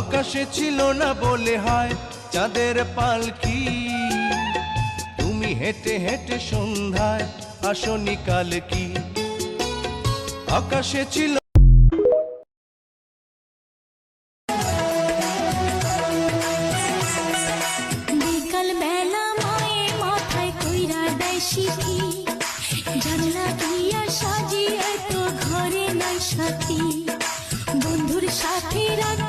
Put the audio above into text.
আকাশে ছিল না বলে হয় চাঁদের পালকি, তুমি হেঁটে হেঁটে সন্ধ্যায় আসনি কাল কি। আকাশে ছিল বিকাল বেলা মায়ে মাথায় কইরা দেয় সিঁথি, জানলা দিয়া সাজিয়ে তো ঘরে নাই সাথী, বন্ধুর সাথে রাত